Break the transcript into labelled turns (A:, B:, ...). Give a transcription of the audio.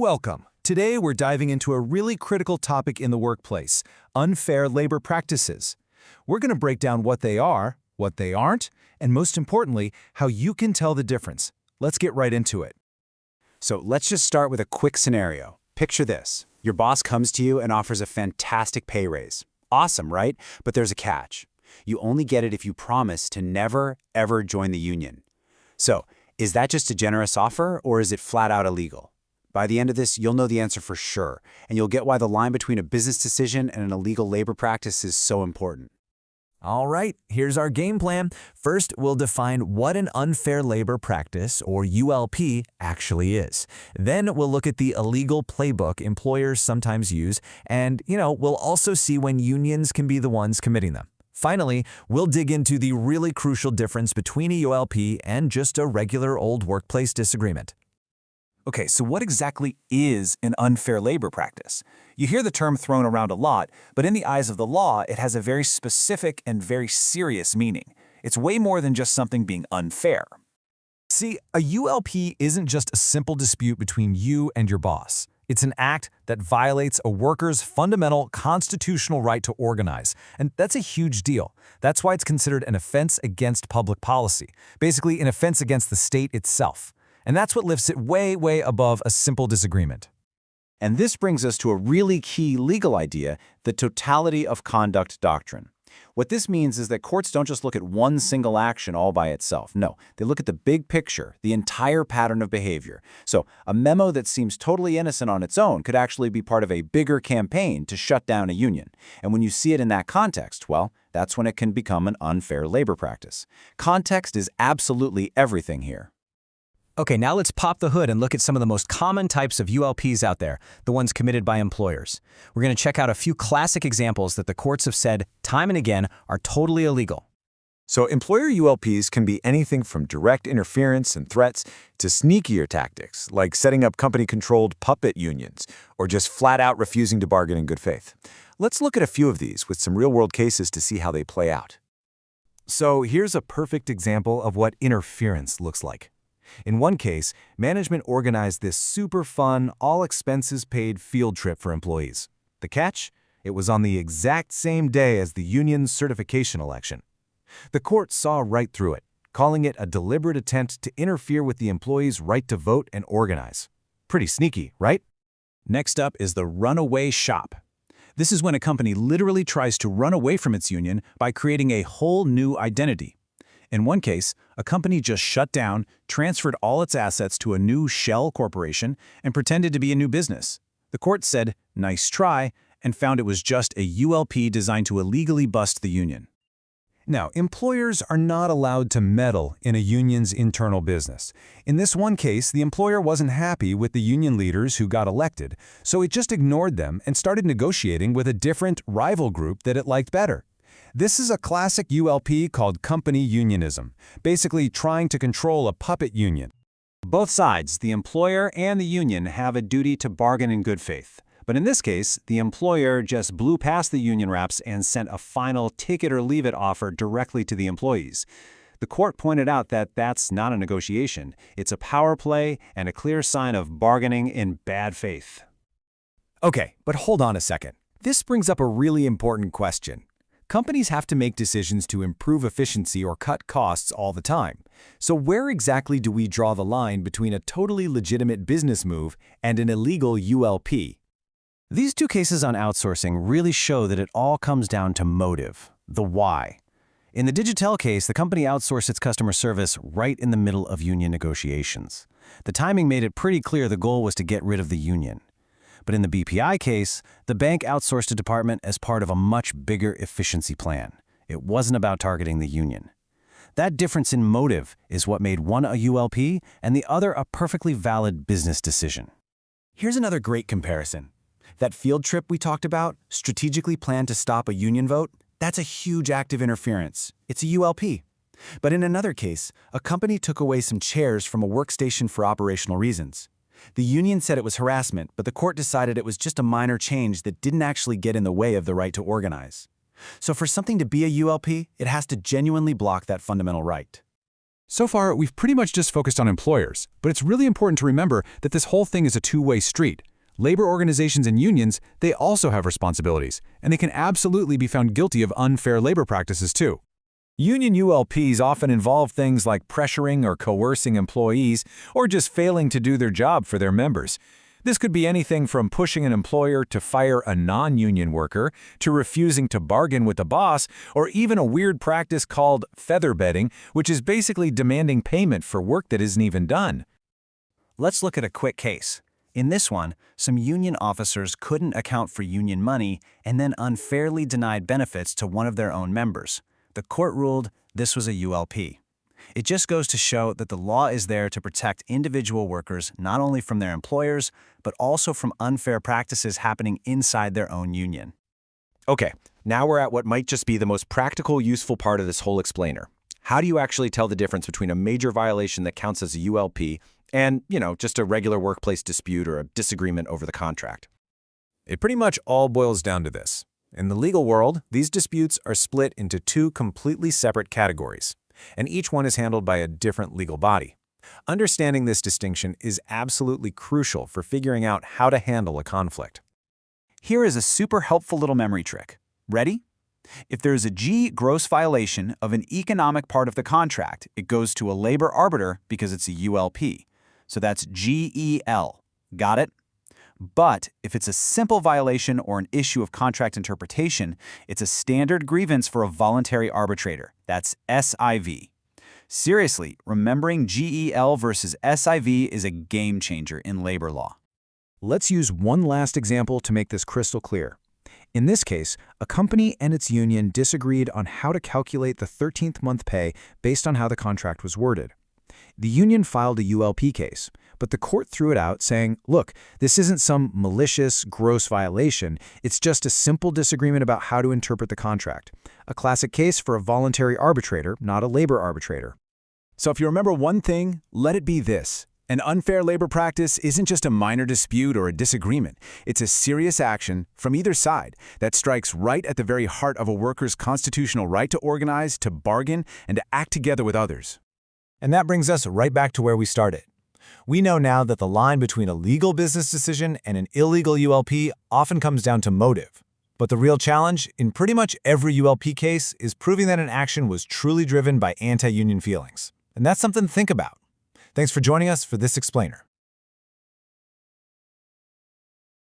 A: Welcome. Today we're diving into a really critical topic in the workplace, unfair labor practices. We're going to break down what they are, what they aren't, and most importantly, how you can tell the difference. Let's get right into it.
B: So let's just start with a quick scenario. Picture this. Your boss comes to you and offers a fantastic pay raise. Awesome, right? But there's a catch. You only get it if you promise to never, ever join the union. So, is that just a generous offer, or is it flat out illegal? By the end of this, you'll know the answer for sure, and you'll get why the line between a business decision and an illegal labor practice is so important.
A: All right, here's our game plan. First, we'll define what an unfair labor practice, or ULP, actually is. Then we'll look at the illegal playbook employers sometimes use, and, we'll also see when unions can be the ones committing them. Finally, we'll dig into the really crucial difference between a ULP and just a regular old workplace disagreement.
C: Okay, so what exactly is an unfair labor practice? You hear the term thrown around a lot, but in the eyes of the law, it has a very specific and very serious meaning. It's way more than just something being unfair.
A: See, a ULP isn't just a simple dispute between you and your boss. It's an act that violates a worker's fundamental constitutional right to organize, and that's a huge deal. That's why it's considered an offense against public policy, basically an offense against the state itself. And that's what lifts it way, way above a simple disagreement.
B: And this brings us to a really key legal idea, the totality of conduct doctrine. What this means is that courts don't just look at one single action all by itself. No, they look at the big picture, the entire pattern of behavior. So a memo that seems totally innocent on its own could actually be part of a bigger campaign to shut down a union. And when you see it in that context, well, that's when it can become an unfair labor practice. Context is absolutely everything here.
D: Okay, now let's pop the hood and look at some of the most common types of ULPs out there, the ones committed by employers. We're going to check out a few classic examples that the courts have said time and again are totally illegal.
E: So employer ULPs can be anything from direct interference and threats to sneakier tactics, like setting up company-controlled puppet unions, or just flat-out refusing to bargain in good faith. Let's look at a few of these with some real-world cases to see how they play out.
A: So here's a perfect example of what interference looks like. In one case, management organized this super fun, all-expenses-paid field trip for employees. The catch? It was on the exact same day as the union's certification election. The court saw right through it, calling it a deliberate attempt to interfere with the employees' right to vote and organize. Pretty sneaky, right?
C: Next up is the runaway shop. This is when a company literally tries to run away from its union by creating a whole new identity. In one case, a company just shut down, transferred all its assets to a new shell corporation, and pretended to be a new business. The court said, "Nice try," and found it was just a ULP designed to illegally bust the union.
A: Now, employers are not allowed to meddle in a union's internal business. In this one case, the employer wasn't happy with the union leaders who got elected, so it just ignored them and started negotiating with a different rival group that it liked better. This is a classic ULP called company unionism, basically trying to control a puppet union.
C: Both sides, the employer and the union, have a duty to bargain in good faith. But in this case, the employer just blew past the union reps and sent a final take-it-or-leave-it offer directly to the employees. The court pointed out that that's not a negotiation. It's a power play and a clear sign of bargaining in bad faith.
A: Okay, but hold on a second. This brings up a really important question. Companies have to make decisions to improve efficiency or cut costs all the time. So where exactly do we draw the line between a totally legitimate business move and an illegal ULP?
D: These two cases on outsourcing really show that it all comes down to motive, the why. In the Digitel case, the company outsourced its customer service right in the middle of union negotiations. The timing made it pretty clear the goal was to get rid of the union. But in the BPI case, the bank outsourced a department as part of a much bigger efficiency plan. It wasn't about targeting the union. That difference in motive is what made one a ULP and the other a perfectly valid business decision.
A: Here's another great comparison. That field trip we talked about, strategically planned to stop a union vote, that's a huge act of interference. It's a ULP. But in another case, a company took away some chairs from a workstation for operational reasons. The union said it was harassment, but the court decided it was just a minor change that didn't actually get in the way of the right to organize. So for something to be a ULP, it has to genuinely block that fundamental right.
C: So far, we've pretty much just focused on employers, but it's really important to remember that this whole thing is a two-way street. Labor organizations and unions, they also have responsibilities, and they can absolutely be found guilty of unfair labor practices too.
A: Union ULPs often involve things like pressuring or coercing employees or just failing to do their job for their members. This could be anything from pushing an employer to fire a non-union worker, to refusing to bargain with the boss, or even a weird practice called feather bedding, which is basically demanding payment for work that isn't even done.
D: Let's look at a quick case. In this one, some union officers couldn't account for union money and then unfairly denied benefits to one of their own members. The court ruled this was a ULP. It just goes to show that the law is there to protect individual workers not only from their employers, but also from unfair practices happening inside their own union.
A: Okay, now we're at what might just be the most practical, useful part of this whole explainer. How do you actually tell the difference between a major violation that counts as a ULP and, just a regular workplace dispute or a disagreement over the contract? It pretty much all boils down to this. In the legal world, these disputes are split into two completely separate categories, and each one is handled by a different legal body. Understanding this distinction is absolutely crucial for figuring out how to handle a conflict.
B: Here is a super helpful little memory trick. Ready? If there is a G gross violation of an economic part of the contract, it goes to a labor arbiter because it's a ULP. So that's GEL. Got it? But if it's a simple violation or an issue of contract interpretation, it's a standard grievance for a voluntary arbitrator. That's SIV. Seriously, remembering GEL versus SIV is a game changer in labor law.
A: Let's use one last example to make this crystal clear. In this case, a company and its union disagreed on how to calculate the 13th month pay based on how the contract was worded. The union filed a ULP case, but the court threw it out saying, look, this isn't some malicious, gross violation, it's just a simple disagreement about how to interpret the contract. A classic case for a voluntary arbitrator, not a labor arbitrator.
C: So if you remember one thing, let it be this. An unfair labor practice isn't just a minor dispute or a disagreement. It's a serious action from either side that strikes right at the very heart of a worker's constitutional right to organize, to bargain, and to act together with others.
A: And that brings us right back to where we started. We know now that the line between a legal business decision and an illegal ULP often comes down to motive. But the real challenge in pretty much every ULP case is proving that an action was truly driven by anti-union feelings. And that's something to think about. Thanks for joining us for this explainer.